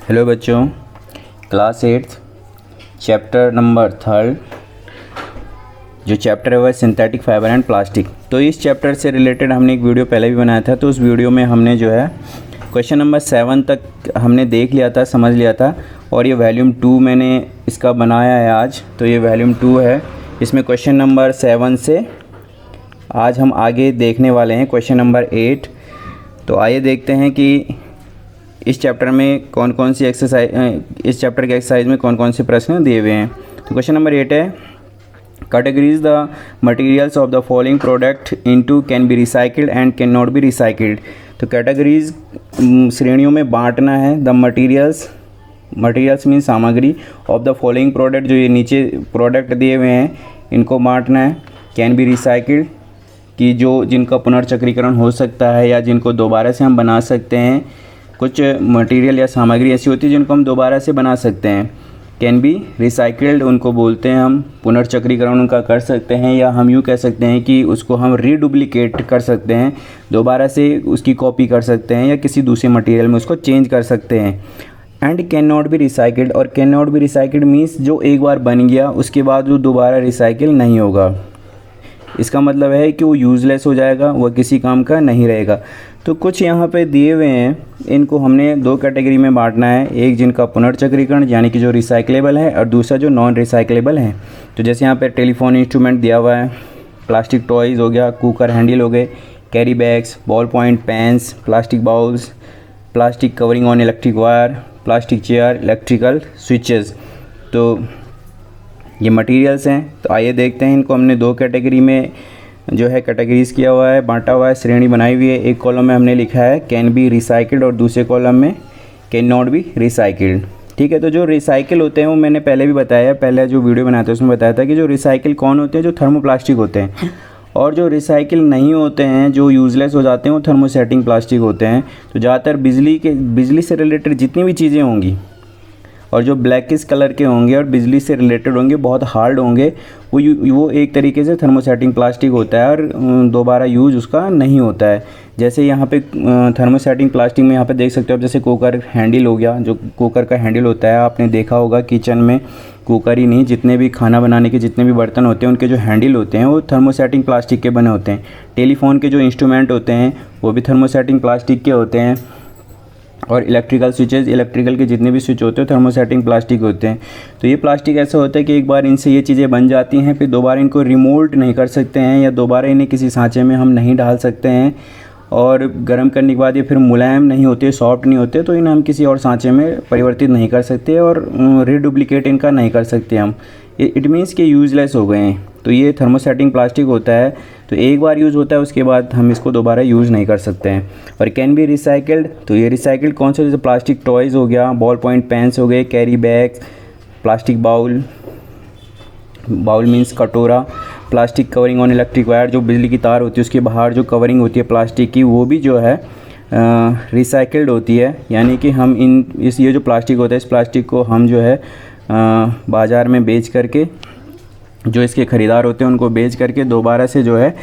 Hello बच्चों, class 8 chapter number 3 जो chapter है वह सिंथेटिक फाइबर एंड प्लास्टिक। तो इस चैप्टर से रिलेटेड हमने एक वीडियो पहले भी बनाया था। तो उस वीडियो में हमने जो है क्वेश्चन नंबर 7 तक हमने देख लिया था, समझ लिया था। और ये वॉल्यूम 2 मैंने इसका बनाया है आज। तो ये वॉल्यूम 2 है, इसमें क्वेश्चन नंबर 7 से आज हम आगे देखने वाले हैं क्वेश्चन नंबर 8। तो आइए देखते हैं कि इस चैप्टर में कौन कौन सी एक्सरसाइज, इस चैप्टर के एक्सरसाइज में कौन कौन से प्रश्न दिए हुए हैं। तो क्वेश्चन नंबर 8 है, categories the materials of the following product into can be recycled and can not be recycled. तो कैटेगरीज श्रेणियों में बांटना है। द मटेरियल्स मीन सामग्री ऑफ द फॉलोइंग प्रोडक्ट, जो ये नीचे प्रोडक्ट दिए हुए हैं इनको बांटना है। कैन बी रिसाइकिल्ड कि जो जिनका पुनर्चक्रीकरण हो सकता है या जिनको दोबारा से हम बना सकते हैं। कुछ मटेरियल या सामग्री ऐसी होती है जिनको हम दोबारा से बना सकते हैं। कैन बी रिसाइकिल्ड उनको बोलते हैं हम पुनर्चक्रीकरण उनका कर सकते हैं, या हम यूँ कह सकते हैं कि उसको हम रीडुप्लिकेट कर सकते हैं, दोबारा से उसकी कॉपी कर सकते हैं या किसी दूसरे मटेरियल में उसको चेंज कर सकते हैं। And can not be recycled, और can not be recycled means जो एक बार बन गया उसके बाद वो दोबारा रिसाइकिल नहीं होगा। इसका मतलब है कि वो यूज़लेस हो जाएगा, वह किसी काम का नहीं रहेगा। तो कुछ यहाँ पे दिए हुए हैं, इनको हमने दो कैटेगरी में बांटना है। एक जिनका पुनर्चक्रीकरण यानी कि जो रिसाइकलेबल है, और दूसरा जो नॉन रिसाइकलेबल है। तो जैसे यहाँ पे टेलीफोन इंस्ट्रूमेंट दिया हुआ है, प्लास्टिक टॉयज़ हो गया, कुकर हैंडल हो गए, carry bags, ball point pens, plastic bowls, plastic covering on electric wire, plastic chair, electrical switches. तो ये मटेरियल्स हैं। तो आइए देखते हैं, इनको हमने दो कैटेगरी में जो है कैटेगरीज किया हुआ है, बांटा हुआ है, श्रेणी बनाई हुई है। एक कॉलम में हमने लिखा है कैन बी रिसाइकिल्ड और दूसरे कॉलम में कैन नॉट बी रिसाइकिल्ड। ठीक है। तो जो रिसाइकिल होते हैं वो मैंने पहले भी बताया, पहले जो वीडियो बनाया था उसमें बताया था कि जो रिसाइकिल कौन होते हैं, जो थर्मोप्लास्टिक होते हैं। और जो रिसाइकिल नहीं होते हैं, जो यूज़लेस हो जाते हैं, वो थर्मोसेटिंग प्लास्टिक होते हैं। तो ज़्यादातर बिजली से रिलेटेड जितनी भी चीज़ें होंगी और जो ब्लैकिश कलर के होंगे और बिजली से रिलेटेड होंगे, बहुत हार्ड होंगे, वो एक तरीके से थर्मोसेटिंग प्लास्टिक होता है और दोबारा यूज़ उसका नहीं होता है। जैसे यहाँ पे थर्मोसेटिंग प्लास्टिक में यहाँ पे देख सकते हो आप, जैसे कुकर हैंडल हो गया, जो कुकर का हैंडल होता है, आपने देखा होगा किचन में, कुकर ही नहीं जितने भी खाना बनाने के जितने भी बर्तन होते हैं उनके जो हैंडल होते हैं वो थर्मोसेटिंग प्लास्टिक के बने होते हैं। टेलीफोन के जो इंस्ट्रूमेंट होते हैं वो भी थर्मोसेटिंग प्लास्टिक के होते हैं। और इलेक्ट्रिकल स्विचेस, इलेक्ट्रिकल के जितने भी स्विच होते हैं थर्मोसेटिंग प्लास्टिक होते हैं। तो ये प्लास्टिक ऐसा होता है कि एक बार इनसे ये चीज़ें बन जाती हैं, फिर दोबारा इनको रिमोल्ड नहीं कर सकते हैं या दोबारा इन्हें किसी सांचे में हम नहीं डाल सकते हैं। और गर्म करने के बाद ये फिर मुलायम नहीं होते, सॉफ्ट नहीं होते, तो इन्हें हम किसी और सांचे में परिवर्तित नहीं कर सकते और रीडुप्लिकेट इनका नहीं कर सकते हम। इट मीन्स कि यूज़लेस हो गए हैं। तो ये थर्मोसेटिंग प्लास्टिक होता है, तो एक बार यूज़ होता है, उसके बाद हम इसको दोबारा यूज़ नहीं कर सकते हैं। और कैन बी रिसाइकिल्ड, तो ये रिसाइकिल्ड कौन से, जैसे प्लास्टिक टॉयज़ हो गया, बॉल पॉइंट पेन्स हो गए, carry bag, plastic bowl means कटोरा, plastic covering on electric wire, जो बिजली की तार होती है उसके बाहर जो कवरिंग होती है प्लास्टिक की, वो भी जो है रिसाइकिल्ड होती है। यानी कि हम ये जो प्लास्टिक होता है, इस प्लास्टिक को हम जो है बाज़ार में बेच करके, जो इसके ख़रीदार होते हैं उनको बेच करके दोबारा से जो है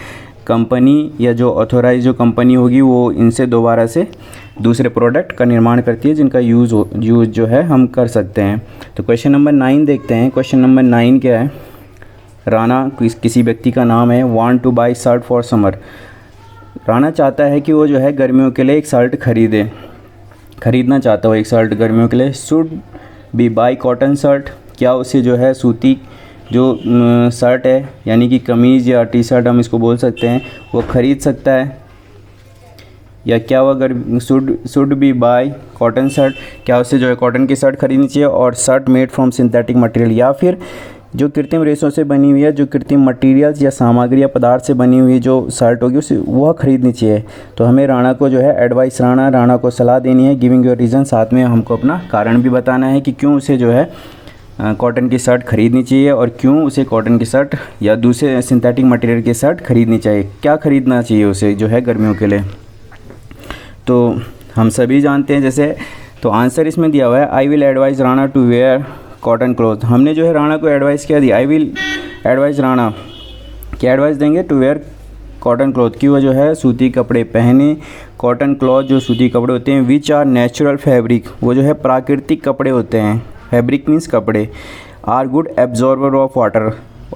कंपनी या जो ऑथोराइज जो कंपनी होगी वो इनसे दोबारा से दूसरे प्रोडक्ट का निर्माण करती है जिनका यूज़ जो है हम कर सकते हैं। तो क्वेश्चन नंबर 9 देखते हैं। क्वेश्चन नंबर 9 क्या है, राना किसी व्यक्ति का नाम है, want two by shirt for summer. Rana चाहता है कि वो जो है गर्मियों के लिए एक शर्ट खरीदना चाहता हो एक शर्ट गर्मियों के लिए। Should be by cotton shirt, क्या उसे जो है सूती जो शर्ट है यानी कि कमीज़ या टी शर्ट हम इसको बोल सकते हैं, वो ख़रीद सकता है। या क्या वो अगर should be bye cotton shirt, क्या उसे जो है कॉटन की शर्ट खरीदनी चाहिए और shirt made from synthetic material, या फिर जो कृत्रिम रेशों से बनी हुई है, जो कृत्रिम मटेरियल्स या सामग्री या पदार्थ से बनी हुई जो शर्ट होगी उसे वह खरीदनी चाहिए। तो हमें राणा को जो है एडवाइस, राणा को सलाह देनी है, गिविंग योर रीज़न, साथ में हमको अपना कारण भी बताना है कि क्यों उसे जो है कॉटन की शर्ट खरीदनी चाहिए और क्यों उसे कॉटन की शर्ट या दूसरे सिंथेटिक मटेरियल की शर्ट खरीदनी चाहिए, क्या खरीदना चाहिए उसे जो है गर्मियों के लिए। तो हम सभी जानते हैं जैसे, तो आंसर इसमें दिया हुआ है, I will advise Rana to wear cotton cloth. हमने जो है राणा को एडवाइस क्या दी, आई विल एडवाइज राणा, क्या एडवाइस देंगे, टू वेयर कॉटन क्लॉथ, कि वो जो है सूती कपड़े पहने। कॉटन क्लॉथ जो सूती कपड़े होते हैं, विच आर नेचुरल फैब्रिक, वो जो है प्राकृतिक कपड़े होते हैं। फैब्रिक मीन्स कपड़े। Are good absorber of water,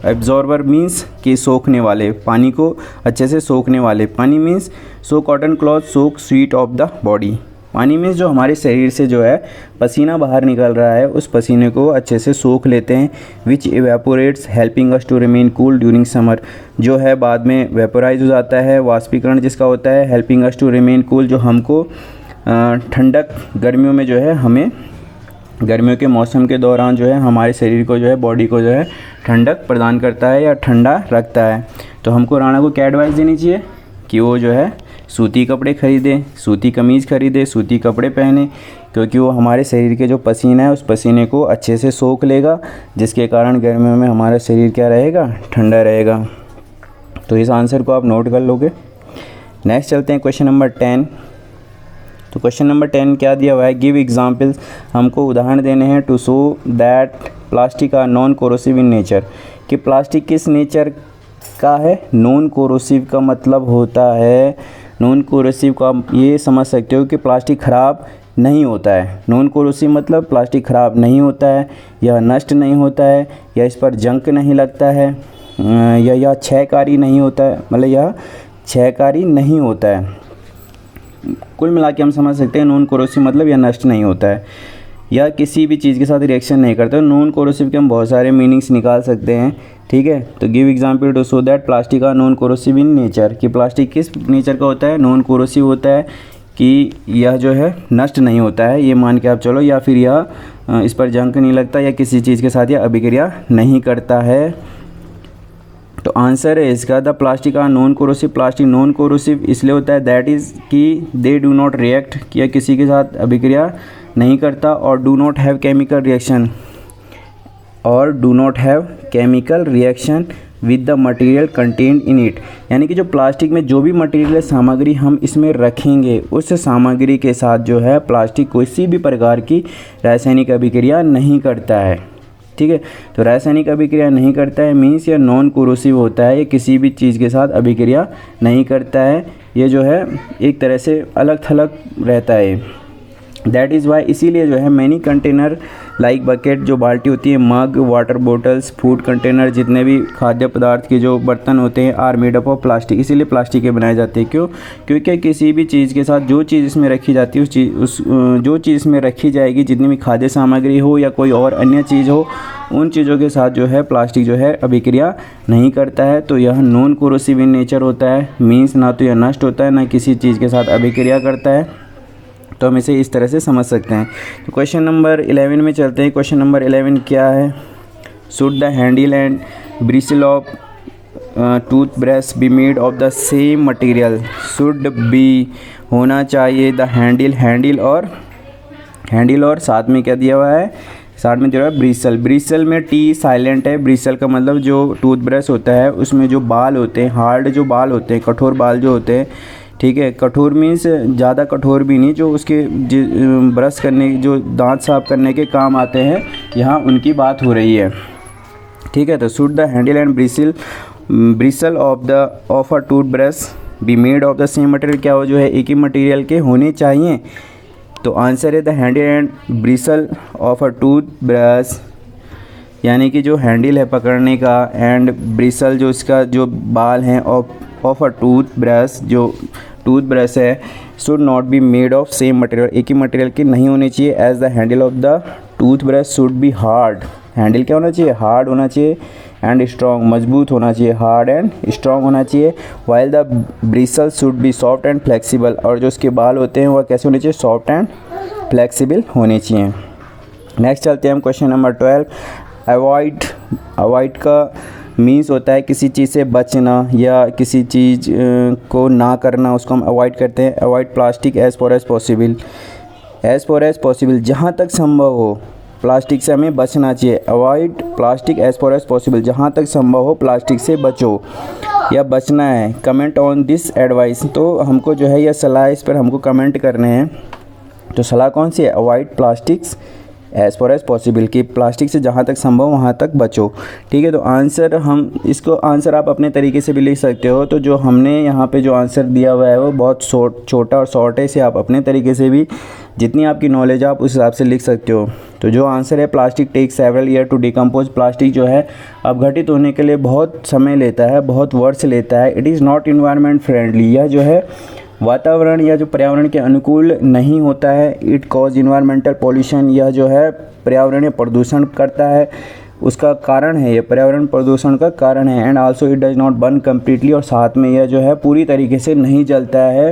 absorber means कि सोखने वाले, पानी को अच्छे से सोखने वाले। पानी means so cotton cloth soak sweet of the body. पानी मीन्स जो हमारे शरीर से जो है पसीना बाहर निकल रहा है, उस पसीने को अच्छे से सोख लेते हैं। Which evaporates helping us to remain cool during summer, जो है बाद में वेपोराइज हो जाता है, वाष्पीकरण जिसका होता है। Helping us to remain cool, जो हमको ठंडक गर्मियों में जो है, हमें गर्मियों के मौसम के दौरान जो है हमारे शरीर को जो है, बॉडी को जो है ठंडक प्रदान करता है या ठंडा रखता है। तो हमको राणा को क्या एडवाइस देनी चाहिए कि वो जो है सूती कपड़े ख़रीदे, सूती कमीज़ ख़रीदे, सूती कपड़े पहने, क्योंकि वो हमारे शरीर के जो पसीना है उस पसीने को अच्छे से सोख लेगा, जिसके कारण गर्मियों में हमारा शरीर क्या रहेगा, ठंडा रहेगा। तो इस आंसर को आप नोट कर लोगे। नेक्स्ट चलते हैं क्वेश्चन नंबर 10। तो क्वेश्चन नंबर 10 क्या दिया हुआ है, गिव एग्जाम्पल्स, हमको उदाहरण देने हैं to show that plastic are non corrosive in nature, कि प्लास्टिक किस नेचर का है। नॉन कोरोसिव का मतलब होता है, नॉन कोरोसिव का ये समझ सकते हो कि प्लास्टिक ख़राब नहीं होता है। नॉन कोरोसिव मतलब प्लास्टिक ख़राब नहीं होता है, यह नष्ट नहीं होता है, या इस पर जंग नहीं लगता है, या यह क्षयकारी नहीं होता है, मतलब यह क्षयकारी नहीं होता है। कुल मिला के हम समझ सकते हैं नॉन कोरोसिव मतलब यह नष्ट नहीं होता है, या किसी भी चीज़ के साथ रिएक्शन नहीं करता। नॉन कोरोसिव के हम बहुत सारे मीनिंग्स निकाल सकते हैं, ठीक है। तो give example to show that plastic are non corrosive in nature, कि प्लास्टिक किस नेचर का होता है, नॉन कोरोसिव होता है, कि यह जो है नष्ट नहीं होता है, ये मान के आप चलो, या फिर यह इस पर जंग नहीं लगता, या किसी चीज़ के साथ यह अभिक्रिया नहीं करता है। तो आंसर है इसका the plastic are non corrosive, plastic non corrosive इसलिए होता है दैट इज़ कि दे डू नॉट रिएक्ट, कि यह किसी के साथ अभिक्रिया नहीं करता, और do not have chemical reaction, और do not have chemical reaction with the material contained in it, यानी कि जो प्लास्टिक में जो भी मटेरियल सामग्री हम इसमें रखेंगे, उस सामग्री के साथ जो है प्लास्टिक किसी भी प्रकार की रासायनिक अभिक्रिया नहीं करता है, ठीक है। तो रासायनिक अभिक्रिया नहीं करता है मीन्स यह नॉन कोरोसिव होता है, ये किसी भी चीज़ के साथ अभिक्रिया नहीं करता है, ये जो है एक तरह से अलग थलग रहता है। दैट इज़ वाई, इसीलिए जो है मैनी कंटेनर लाइक बकेट, जो बाल्टी होती है, mug, water bottles, food container, जितने भी खाद्य पदार्थ के जो बर्तन होते हैं, are made up of plastic, इसीलिए प्लास्टिक के बनाए जाते हैं। क्यों? क्योंकि किसी भी चीज़ के साथ जो चीज़ इसमें रखी जाती है, जो चीज़ इसमें रखी जाएगी, जितनी भी खाद्य सामग्री हो या कोई और अन्य चीज़ हो, उन चीज़ों के साथ जो है प्लास्टिक जो है अभिक्रिया नहीं करता है। तो यह नॉन कोरोसिव इन नेचर होता है, मीन्स ना तो यह नष्ट होता है, ना किसी चीज़ के साथ अभिक्रिया करता है। तो हम इसे इस तरह से समझ सकते हैं। तो क्वेश्चन नंबर 11 में चलते हैं। क्वेश्चन नंबर 11 क्या है, should the handle and bristle of toothbrush B made of the same material, should be होना चाहिए द हैंडल और साथ में क्या दिया हुआ है, साथ में जो है ब्रिसल, ब्रिसल में टी साइलेंट है। ब्रिसल का मतलब जो टूथब्रश होता है उसमें जो बाल होते हैं, हार्ड जो बाल होते हैं, कठोर बाल जो होते हैं, ठीक है। कठोर मीन्स ज़्यादा कठोर भी नहीं, जो उसके ब्रश करने, जो दांत साफ करने के काम आते हैं, यहाँ उनकी बात हो रही है, ठीक है। तो should the handle and bristle of a tooth brush B made of the same material, क्या वो जो है एक ही मटेरियल के होने चाहिए। तो आंसर है the handle and bristle of a tooth brush, यानी कि जो हैंडल है पकड़ने का, एंड ब्रिसल जो इसका जो बाल हैं, ऑफ अ टूथ ब्रश, जो टूथ ब्रश है, should not be made of same material, एक ही मटेरियल की नहीं होनी चाहिए। As the handle of the toothbrush should be hard, handle क्या होना चाहिए, हार्ड होना चाहिए, एंड स्ट्रॉन्ग, मजबूत होना चाहिए, हार्ड एंड स्ट्रॉन्ग होना चाहिए। While the bristle should be soft and flexible, और जो उसके बाल होते हैं वह कैसे होने चाहिए, सॉफ्ट एंड फ्लेक्सिबल होने चाहिए। नेक्स्ट चलते हैं हम क्वेश्चन नंबर 12। अवॉइड का मीन्स होता है किसी चीज़ से बचना या किसी चीज़ को ना करना, उसको हम अवॉइड करते हैं। Avoid plastic as for as possible, जहाँ तक संभव हो प्लास्टिक से हमें बचना चाहिए। Avoid plastic as for as possible, जहाँ तक संभव हो प्लास्टिक से बचो या बचना है। कमेंट ऑन दिस एडवाइस, तो हमको जो है यह सलाह, इस पर हमको कमेंट करने हैं। तो सलाह कौन सी है, avoid plastics as far as possible, कि प्लास्टिक से जहाँ तक संभव वहाँ तक बचो। ठीक है, तो आंसर हम इसको आंसर आप अपने तरीके से भी लिख सकते हो। तो जो हमने यहाँ पे जो आंसर दिया हुआ है वो बहुत छोटा और शॉर्ट है, इसे आप अपने तरीके से भी जितनी आपकी नॉलेज है आप उस हिसाब से लिख सकते हो। तो जो आंसर है, plastic take several year to decompose, plastic जो है अपघटित होने के लिए बहुत समय लेता है, बहुत वर्ष लेता है। It is not environment friendly, यह जो है वातावरण या जो पर्यावरण के अनुकूल नहीं होता है। इट कॉज इन्वायरमेंटल पॉल्यूशन, यह जो है पर्यावरणीय प्रदूषण करता है, उसका कारण है, ये पर्यावरण प्रदूषण का कारण है। And also it does not burn completely, और साथ में यह जो है पूरी तरीके से नहीं जलता है।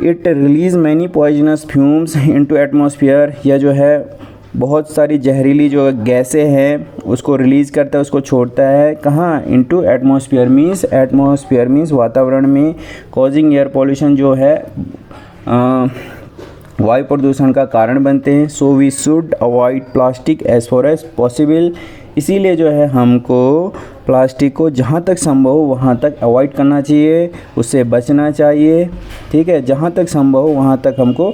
It release many poisonous fumes into atmosphere, यह जो है बहुत सारी जहरीली जो गैसें हैं उसको रिलीज़ करता है, उसको छोड़ता है कहाँ, इनटू एटमॉस्फेयर मीन्स वातावरण में। कॉजिंग एयर पॉल्यूशन, जो है वायु प्रदूषण का कारण बनते हैं। So we should avoid plastic as far as possible, इसीलिए जो है हमको प्लास्टिक को जहाँ तक संभव हो वहाँ तक अवॉइड करना चाहिए, उससे बचना चाहिए। ठीक है, जहाँ तक संभव हो वहाँ तक हमको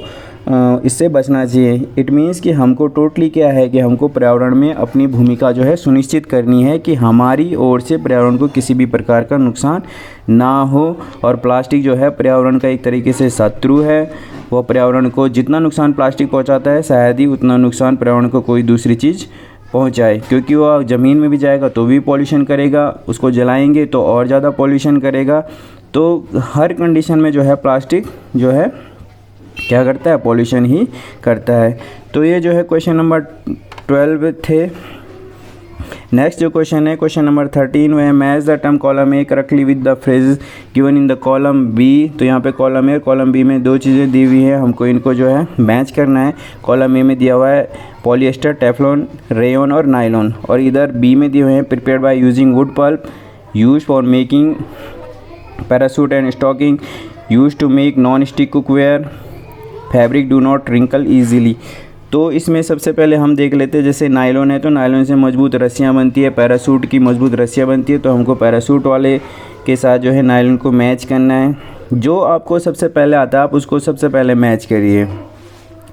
इससे बचना चाहिए। इट मीन्स कि हमको टोटली क्या है कि हमको पर्यावरण में अपनी भूमिका जो है सुनिश्चित करनी है कि हमारी ओर से पर्यावरण को किसी भी प्रकार का नुकसान ना हो। और प्लास्टिक जो है पर्यावरण का एक तरीके से शत्रु है। वो पर्यावरण को जितना नुकसान प्लास्टिक पहुंचाता है शायद ही उतना नुकसान पर्यावरण को कोई दूसरी चीज़ पहुंचाए, क्योंकि वो ज़मीन में भी जाएगा तो भी पॉल्यूशन करेगा, उसको जलाएंगे तो और ज़्यादा पॉल्यूशन करेगा। तो हर कंडीशन में जो है प्लास्टिक जो है क्या करता है, पॉल्यूशन ही करता है। तो ये जो है क्वेश्चन नंबर 12 थे। नेक्स्ट जो क्वेश्चन है क्वेश्चन नंबर 13, वह है match the term column A correctly with the phrase given in the column B. तो यहाँ पे कॉलम ए और कॉलम बी में दो चीज़ें दी हुई हैं, हमको इनको जो है मैच करना है। कॉलम ए में दिया हुआ है पॉलिएस्टर, टेफ्लॉन, रेयन और नायलॉन, और इधर बी में दिए हुए हैं prepared by using wood pulp, use for making parachute and stocking, use to make non stick cookware, fabric do not wrinkle easily. तो इसमें सबसे पहले हम देख लेते हैं, जैसे नायलॉन है तो नायलॉन से मजबूत रस्सियाँ बनती है, पैरासूट की मजबूत रस्सियाँ बनती है, तो हमको पैरासूट वाले के साथ जो है नायलॉन को मैच करना है। जो आपको सबसे पहले आता है आप उसको सबसे पहले मैच करिए।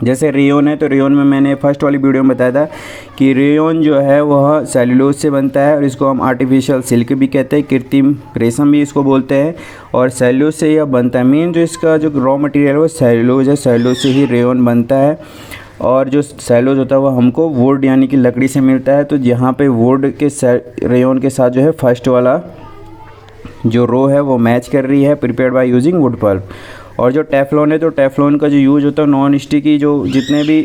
जैसे रेयन है तो रेयन में मैंने फर्स्ट वाली वीडियो में बताया था कि रेयन जो है वह सेलुलोज से बनता है, और इसको हम आर्टिफिशियल सिल्क भी कहते हैं, कृत्रिम रेशम भी इसको बोलते हैं, और सेलुलोज से यह बनता है। मेन जो इसका जो रॉ मटेरियल है वो सेलुलोज है, सेलुलोज से ही रेयन बनता है। और जो सेलुलोज होता है वो हमको वुड यानी कि लकड़ी से मिलता है। तो यहाँ पे वुड के रेयन के साथ जो है फर्स्ट वाला जो रो है वो मैच कर रही है, prepared by using wood pulp. और जो टेफ्लॉन है तो टेफ्लॉन का जो यूज होता है नॉन स्टिकी, जो जितने भी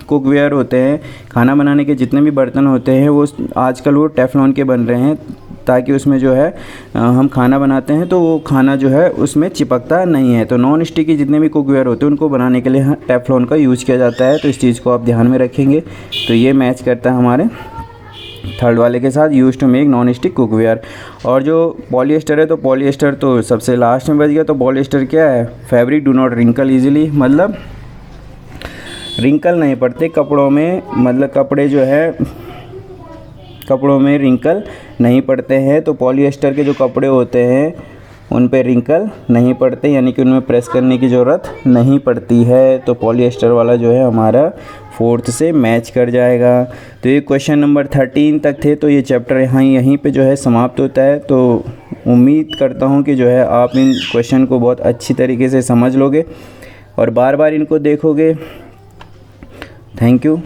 कुकवेयर होते हैं, खाना बनाने के जितने भी बर्तन होते हैं वो आजकल वो टेफ्लॉन के बन रहे हैं, ताकि उसमें जो है हम खाना बनाते हैं तो वो खाना जो है उसमें चिपकता नहीं है। तो नॉन स्टिकी जितने भी कुकवेयर होते हैं उनको बनाने के लिए टेफ्लॉन का यूज़ किया जाता है। तो इस चीज़ को आप ध्यान में रखेंगे। तो ये मैच करता है हमारे थर्ड वाले के साथ, use to make non stick cookware. और जो पॉलिएस्टर है तो पॉलिएस्टर तो सबसे लास्ट में बच गया। तो पॉलिएस्टर क्या है, fabric do not wrinkle easily, मतलब रिंकल नहीं पड़ते कपड़ों में, मतलब कपड़े जो है कपड़ों में रिंकल नहीं पड़ते हैं। तो पॉलिएस्टर के जो कपड़े होते हैं उन पे रिंकल नहीं पड़ते, यानी कि उनमें प्रेस करने की ज़रूरत नहीं पड़ती है। तो पॉलिएस्टर वाला जो है हमारा फोर्थ से मैच कर जाएगा। तो ये क्वेश्चन नंबर 13 तक थे। तो ये चैप्टर यहीं पे जो है समाप्त होता है। तो उम्मीद करता हूँ कि जो है आप इन क्वेश्चन को बहुत अच्छी तरीके से समझ लोगे और बार बार इनको देखोगे। Thank you.